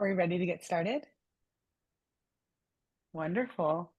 Are we ready to get started? Wonderful.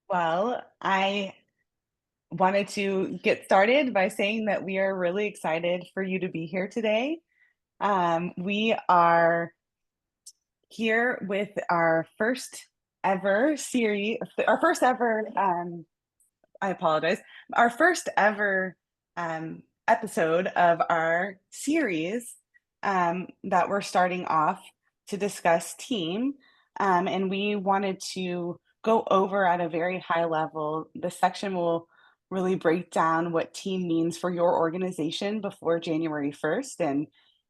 Well, I wanted to get started by saying that we are really excited for you to be here today. We are here with our first ever series, our first ever, I apologize, our first ever episode of our series that we're starting off to discuss team. And we wanted to go over at a very high level. This section will really break down what team means for your organization before January 1st and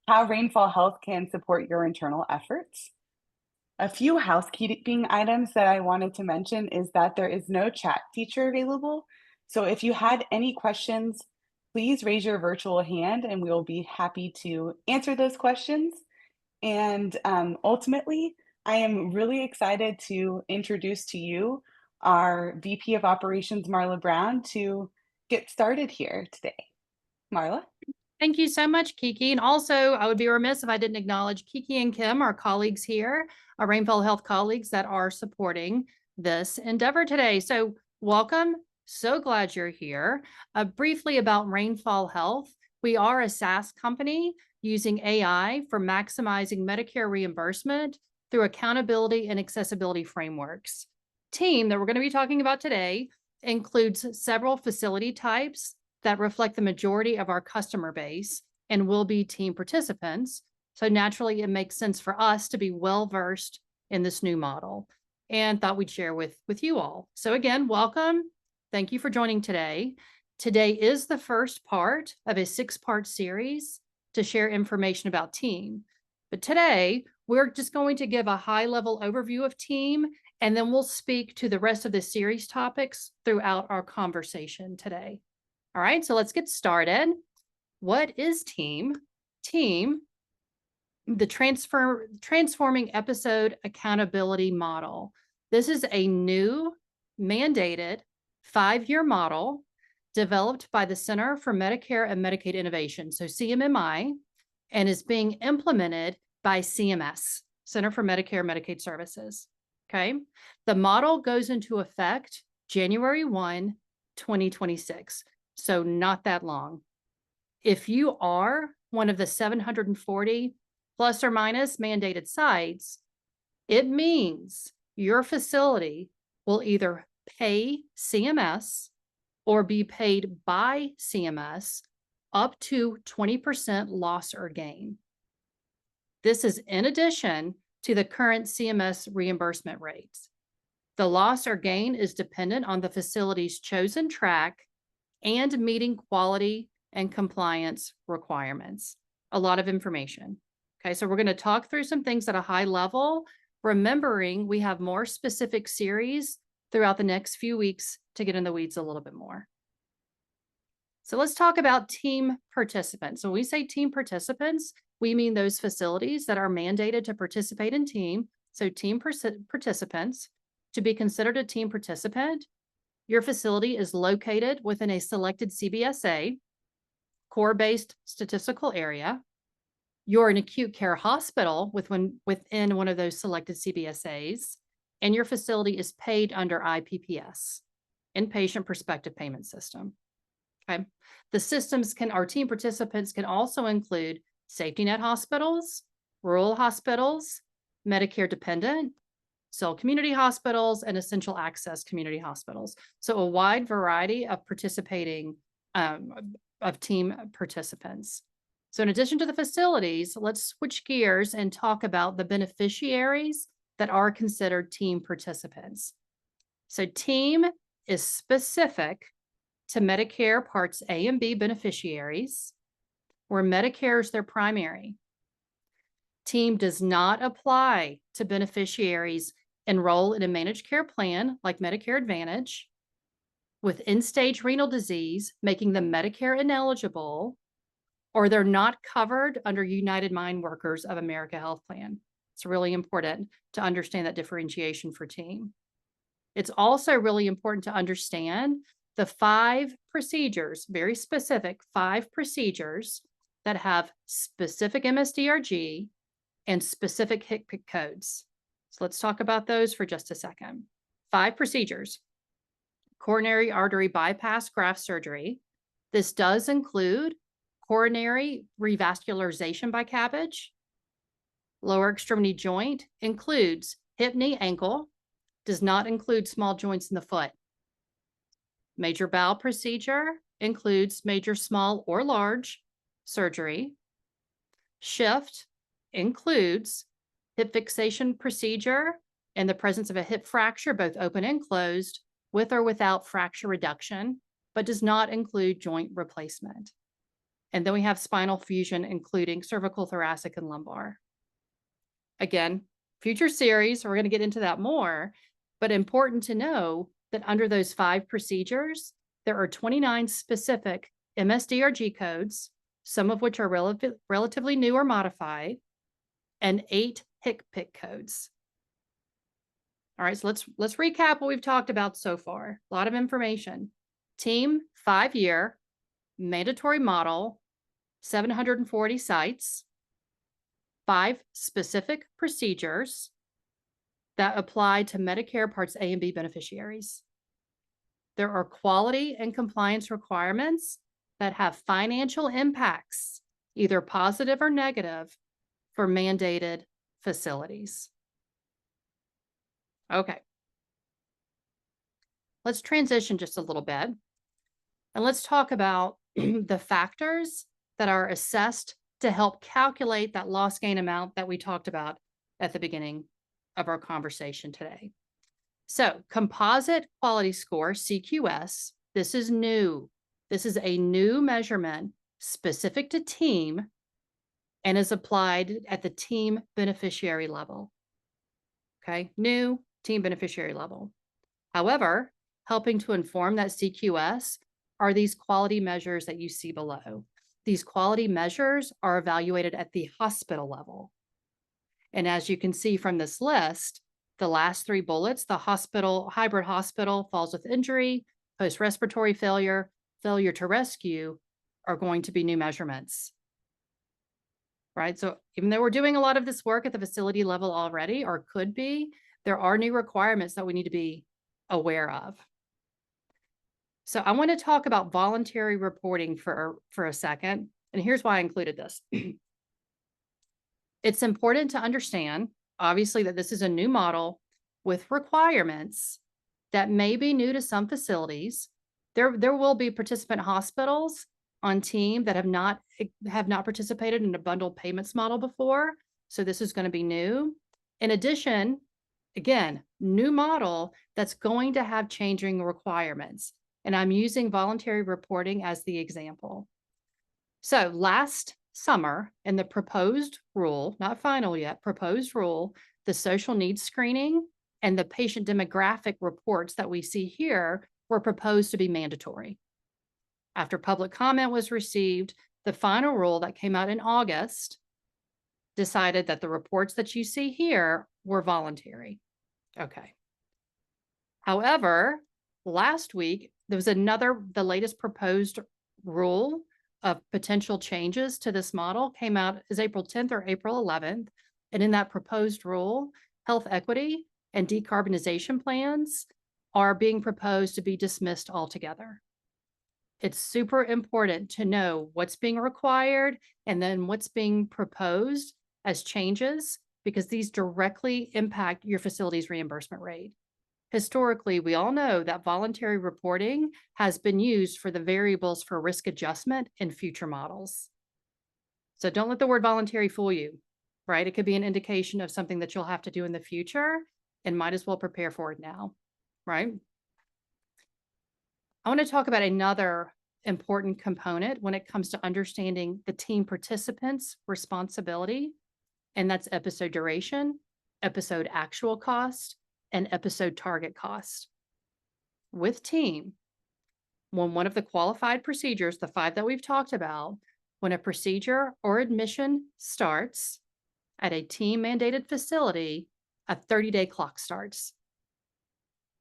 how Rainfall Health can support your internal efforts. A few housekeeping items that I wanted to mention is that there is no chat feature available. So if you had any questions, please raise your virtual hand and we will be happy to answer those questions. And ultimately, I am really excited to introduce to you our VP of Operations, Marla Brown, to get started here today. Marla? Thank you so much, Kiki. And also, I would be remiss if I didn't acknowledge Kiki and Kim, our colleagues here, our Rainfall Health colleagues that are supporting this endeavor today. So welcome. So glad you're here. Briefly about Rainfall Health. We are a SaaS company using AI for maximizing Medicare reimbursement through accountability and accessibility frameworks. Team that we're going to be talking about today includes several facility types that reflect the majority of our customer base and will be team participants. So naturally, it makes sense for us to be well-versed in this new model and thought we'd share with you all. So again, welcome. Thank you for joining today. Today is the first part of a 6-part series to share information about team. But today, we're just going to give a high-level overview of team, and then we'll speak to the rest of the series topics throughout our conversation today. All right, so let's get started. What is team? Team, the transforming episode accountability model. This is a new mandated 5-year model developed by the Center for Medicare and Medicaid Innovation, so CMMI, and is being implemented by CMS, Center for Medicare and Medicaid Services. Okay, the model goes into effect January 1, 2026. So not that long. If you are one of the 740 plus or minus mandated sites, it means your facility will either pay CMS or be paid by CMS up to 20% loss or gain. This is in addition to the current CMS reimbursement rates. The loss or gain is dependent on the facility's chosen track and meeting quality and compliance requirements. A lot of information. Okay, so we're going to talk through some things at a high level, remembering we have more specific series throughout the next few weeks to get in the weeds a little bit more. So let's talk about team participants. So when we say team participants, we mean those facilities that are mandated to participate in team. So team participants. To be considered a team participant, your facility is located within a selected CBSA, core-based statistical area. You're an acute care hospital within one of those selected CBSAs, and your facility is paid under IPPS, Inpatient Prospective Payment System. Okay. The systems our team participants can also include safety net hospitals, rural hospitals, Medicare dependent, cell community hospitals, and essential access community hospitals. So a wide variety of participating of team participants. So in addition to the facilities, let's switch gears and talk about the beneficiaries that are considered team participants. So team is specific to Medicare Parts A and B beneficiaries, where Medicare is their primary. Team does not apply to beneficiaries enroll in a managed care plan like Medicare Advantage with end-stage renal disease, making them Medicare ineligible, or they're not covered under United Mine Workers of America Health Plan. It's really important to understand that differentiation for team. It's also really important to understand the 5 procedures, very specific 5 procedures that have specific MSDRG and specific HCPCS codes. So let's talk about those for just a second. 5 procedures. Coronary artery bypass graft surgery. This does include coronary revascularization by CABG. Lower extremity joint includes hip, knee, ankle, does not include small joints in the foot. Major bowel procedure includes major, small, or large surgery. Shift includes hip fixation procedure in the presence of a hip fracture, both open and closed, with or without fracture reduction, but does not include joint replacement. And then we have spinal fusion, including cervical, thoracic, and lumbar. Again, future series, we're going to get into that more, but important to know that under those 5 procedures, there are 29 specific MSDRG codes, some of which are relatively new or modified, and 8 HCPCS codes. All right, so let's recap what we've talked about so far. A lot of information. Team, 5-year, mandatory model, 740 sites, 5 specific procedures that apply to Medicare Parts A and B beneficiaries. There are quality and compliance requirements that have financial impacts, either positive or negative, for mandated facilities. Okay. Let's transition just a little bit, and let's talk about the factors that are assessed to help calculate that loss gain amount that we talked about at the beginning of our conversation today. So, composite quality score, CQS, this is new. This is a new measurement specific to team and is applied at the team beneficiary level. Okay, new team beneficiary level. However, helping to inform that CQS are these quality measures that you see below. These quality measures are evaluated at the hospital level. And as you can see from this list, the last 3 bullets, the hospital, hybrid hospital, falls with injury, post-respiratory failure, failure to rescue, are going to be new measurements. Right? So even though we're doing a lot of this work at the facility level already, or could be, there are new requirements that we need to be aware of. So I want to talk about voluntary reporting for a second. And here's why I included this. It's important to understand, obviously, that this is a new model with requirements that may be new to some facilities. There will be participant hospitals on team that have not participated in a bundled payments model before. So this is going to be new. In addition, again, new model that's going to have changing requirements. And I'm using voluntary reporting as the example. So last summer, in the proposed rule, not final yet, proposed rule, the social needs screening and the patient demographic reports that we see here were proposed to be mandatory. After public comment was received, the final rule that came out in August decided that the reports that you see here were voluntary. Okay. However, last week, there was the latest proposed rule of potential changes to this model came out as April 10th or April 11th. And in that proposed rule, health equity and decarbonization plans are being proposed to be dismissed altogether. It's super important to know what's being required and then what's being proposed as changes, because these directly impact your facility's reimbursement rate. Historically, we all know that voluntary reporting has been used for the variables for risk adjustment in future models. So don't let the word voluntary fool you, right? It could be an indication of something that you'll have to do in the future and might as well prepare for it now, right? I want to talk about another important component when it comes to understanding the team participants' responsibility, and that's episode duration, episode actual cost, and episode target cost. With team, when one of the qualified procedures, the 5 that we've talked about, when a procedure or admission starts at a team mandated facility, a 30-day clock starts.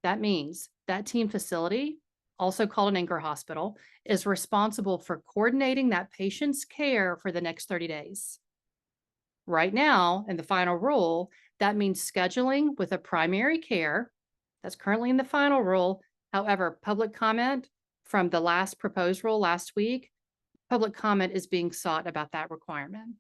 That means that team facility also called an anchor hospital, is responsible for coordinating that patient's care for the next 30 days. Right now, in the final rule, that means scheduling with a primary care. That's currently in the final rule. However, public comment from the last proposed rule last week, public comment is being sought about that requirement.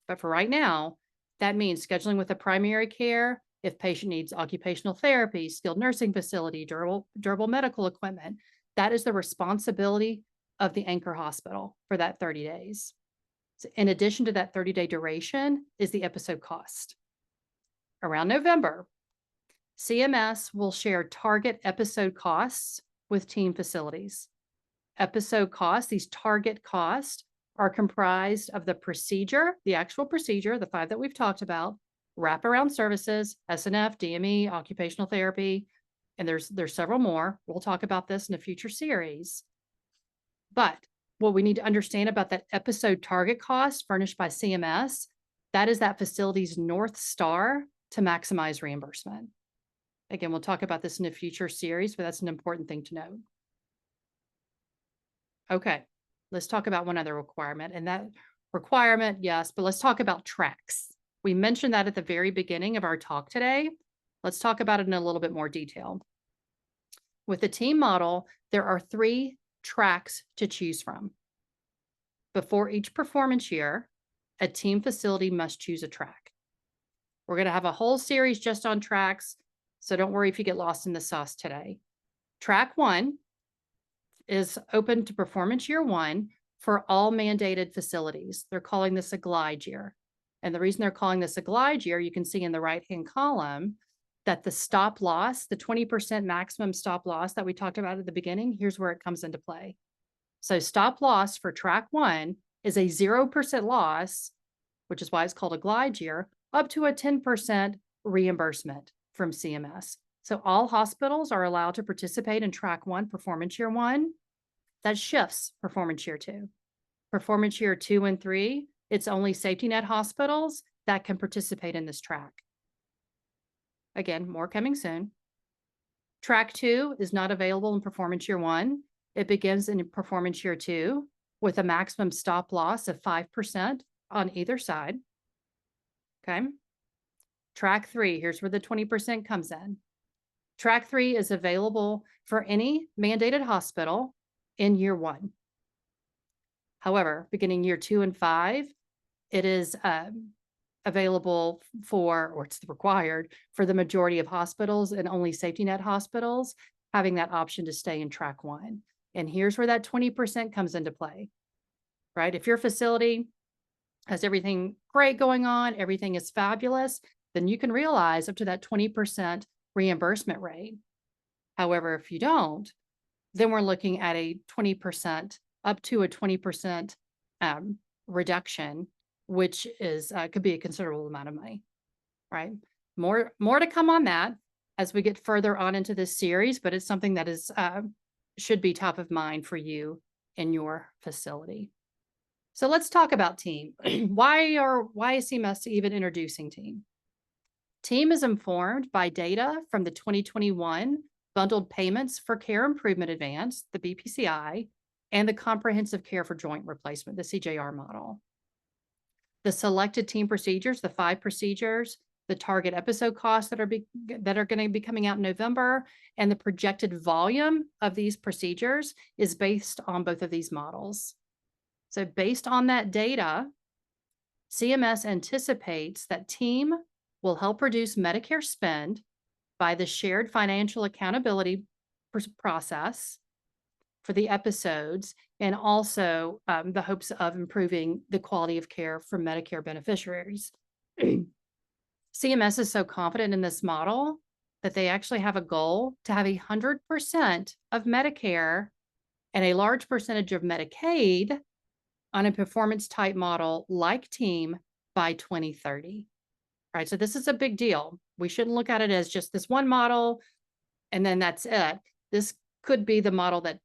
But for right now, that means scheduling with a primary care if patient needs occupational therapy, skilled nursing facility, durable medical equipment. That is the responsibility of the anchor hospital for that 30 days. So in addition to that 30-day duration is the episode cost. Around November, CMS will share target episode costs with team facilities. Episode costs, these target costs, are comprised of the procedure, the actual procedure, the 5 that we've talked about, wraparound services, SNF, DME, occupational therapy, and there's several more. We'll talk about this in a future series. But what we need to understand about that episode target cost furnished by CMS, that is that facility's North Star to maximize reimbursement. Again, we'll talk about this in a future series, but that's an important thing to note. Okay, let's talk about one other requirement, and that requirement, yes, but let's talk about tracks. We mentioned that at the very beginning of our talk today. Let's talk about it in a little bit more detail. With the team model, there are 3 tracks to choose from. Before each performance year, a team facility must choose a track. We're going to have a whole series just on tracks, so don't worry if you get lost in the sauce today. Track 1 is open to performance year 1 for all mandated facilities. They're calling this a glide year. And the reason they're calling this a glide year, you can see in the right-hand column that the stop loss, the 20% maximum stop loss that we talked about at the beginning, here's where it comes into play. So stop loss for track 1 is a 0% loss, which is why it's called a glide year, up to a 10% reimbursement from CMS. So all hospitals are allowed to participate in track 1, performance year 1. That shifts performance year 2. Performance year 2 and 3, it's only safety net hospitals that can participate in this track. Again, more coming soon. Track 2 is not available in performance year 1. It begins in performance year 2 with a maximum stop loss of 5% on either side. Okay. Track 3, here's where the 20% comes in. Track 3 is available for any mandated hospital in year 1. However, beginning year 2 and 5, it is available for, or it's required for the majority of hospitals, and only safety net hospitals having that option to stay in track 1. And here's where that 20% comes into play, right? If your facility has everything great going on, everything is fabulous, then you can realize up to that 20% reimbursement rate. However, if you don't, then we're looking at a 20%, up to a 20% reduction, which is could be a considerable amount of money, right? More to come on that as we get further on into this series, but it's something that is should be top of mind for you in your facility. So let's talk about team. Why is CMS even introducing team? Team is informed by data from the 2021 Bundled Payments for Care Improvement Advance, the BPCI, and the Comprehensive Care for Joint Replacement, the CJR model. The selected team procedures, the 5 procedures, the target episode costs that are going to be coming out in November, and the projected volume of these procedures is based on both of these models. So based on that data, CMS anticipates that team will help reduce Medicare spend by the shared financial accountability process for the episodes, and also the hopes of improving the quality of care for Medicare beneficiaries. CMS is so confident in this model that they actually have a goal to have 100% of Medicare and a large percentage of Medicaid on a performance type model like team by 2030. Right, so this is a big deal. We shouldn't look at it as just this one model and then that's it. This could be the model that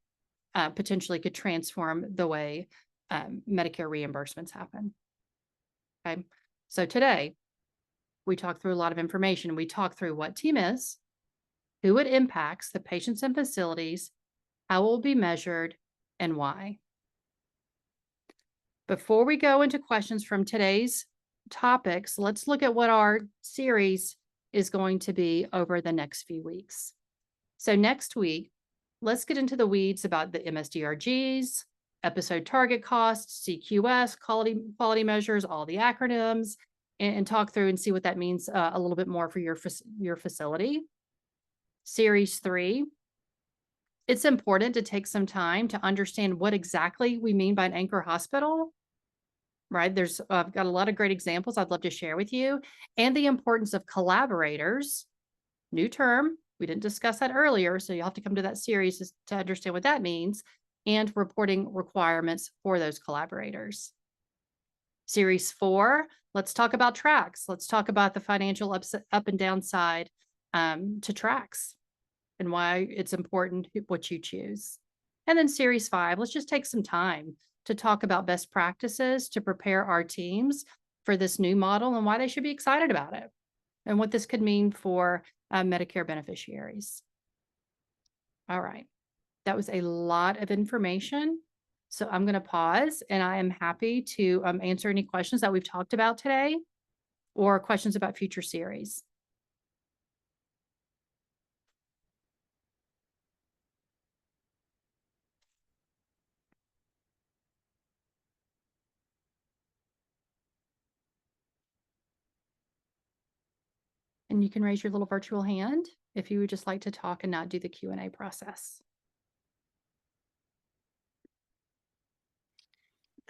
potentially could transform the way Medicare reimbursements happen. Okay, so today we talked through a lot of information. We talked through what team is, who it impacts, the patients and facilities, how it will be measured, and why. Before we go into questions from today's topics, let's look at what our series is going to be over the next few weeks. So next week, let's get into the weeds about the MSDRGs, episode target costs, CQS, quality measures, all the acronyms, and talk through and see what that means a little bit more for your facility. Series 3, it's important to take some time to understand what exactly we mean by an anchor hospital, right? I've got a lot of great examples I'd love to share with you, and the importance of collaborators, new term. We didn't discuss that earlier, so you'll have to come to that series to understand what that means, and reporting requirements for those collaborators. Series 4, let's talk about tracks. Let's talk about the financial up and down side to tracks and why it's important what you choose. And then series 5, let's just take some time to talk about best practices to prepare our teams for this new model and why they should be excited about it and what this could mean for Medicare beneficiaries. All right, that was a lot of information. So I'm going to pause, and I am happy to answer any questions that we've talked about today or questions about future series. And you can raise your little virtual hand if you would just like to talk and not do the Q&A process.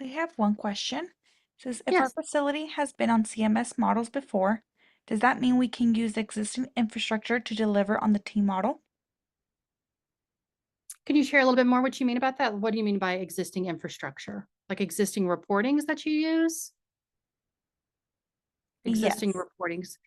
We have one question. It says, if our Yes. facility has been on CMS models before, does that mean we can use existing infrastructure to deliver on the T model? Can you share a little bit more what you mean about that? What do you mean by existing infrastructure? Like existing reportings that you use? Existing Yes. reportings.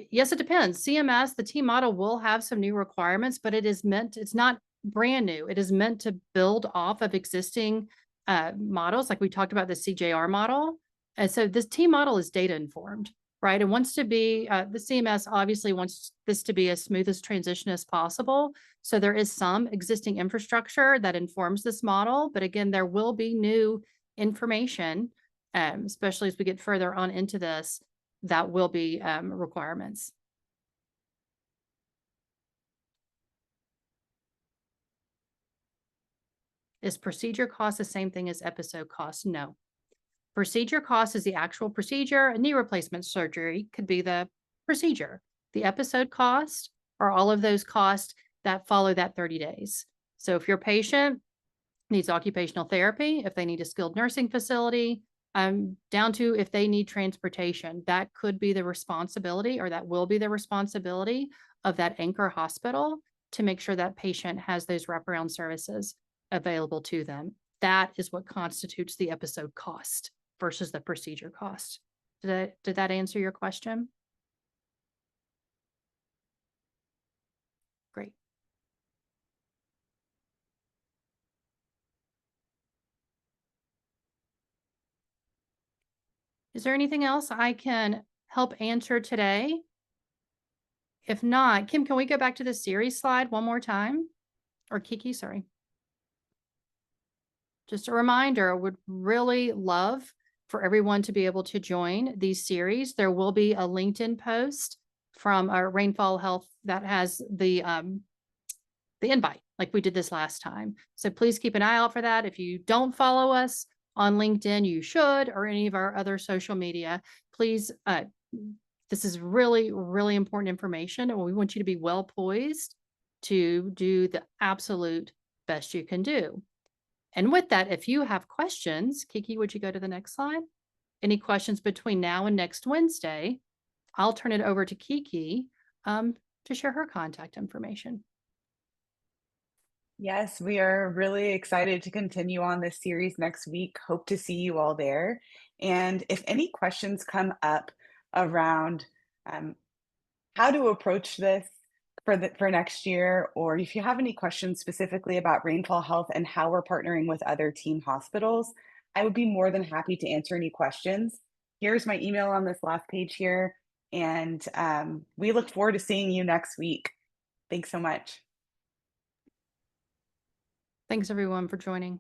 Yes, it depends. CMS, the T model will have some new requirements, but it's not brand new. It is meant to build off of existing models, like we talked about the CJR model. And so this T model is data informed, right? And wants to be, the CMS obviously wants this to be as smooth as transition as possible. So there is some existing infrastructure that informs this model, but again, there will be new information, especially as we get further on into this, that will be requirements. Is procedure cost the same thing as episode cost? No. Procedure cost is the actual procedure. A knee replacement surgery could be the procedure. The episode cost are all of those costs that follow that 30 days. So if your patient needs occupational therapy, if they need a skilled nursing facility, down to if they need transportation, that could be the responsibility, or that will be the responsibility of that anchor hospital to make sure that patient has those wraparound services available to them. That is what constitutes the episode cost versus the procedure cost. Did that answer your question? Great. Is there anything else I can help answer today? If not, Kim, can we go back to the series slide one more time? Or Kiki, sorry. Just a reminder, I would really love for everyone to be able to join these series. There will be a LinkedIn post from our Rainfall Health that has the invite, like we did this last time. So please keep an eye out for that. If you don't follow us on LinkedIn, you should, or any of our other social media. Please, this is really, really important information, and we want you to be well poised to do the absolute best you can do. And with that, if you have questions, Kiki, would you go to the next slide? Any questions between now and next Wednesday? I'll turn it over to Kiki to share her contact information. Yes, we are really excited to continue on this series next week. Hope to see you all there. And if any questions come up around how to approach this for next year, or if you have any questions specifically about Rainfall Health and how we're partnering with other team hospitals, I would be more than happy to answer any questions. Here's my email on this last page here, and we look forward to seeing you next week. Thanks so much. Thanks everyone for joining.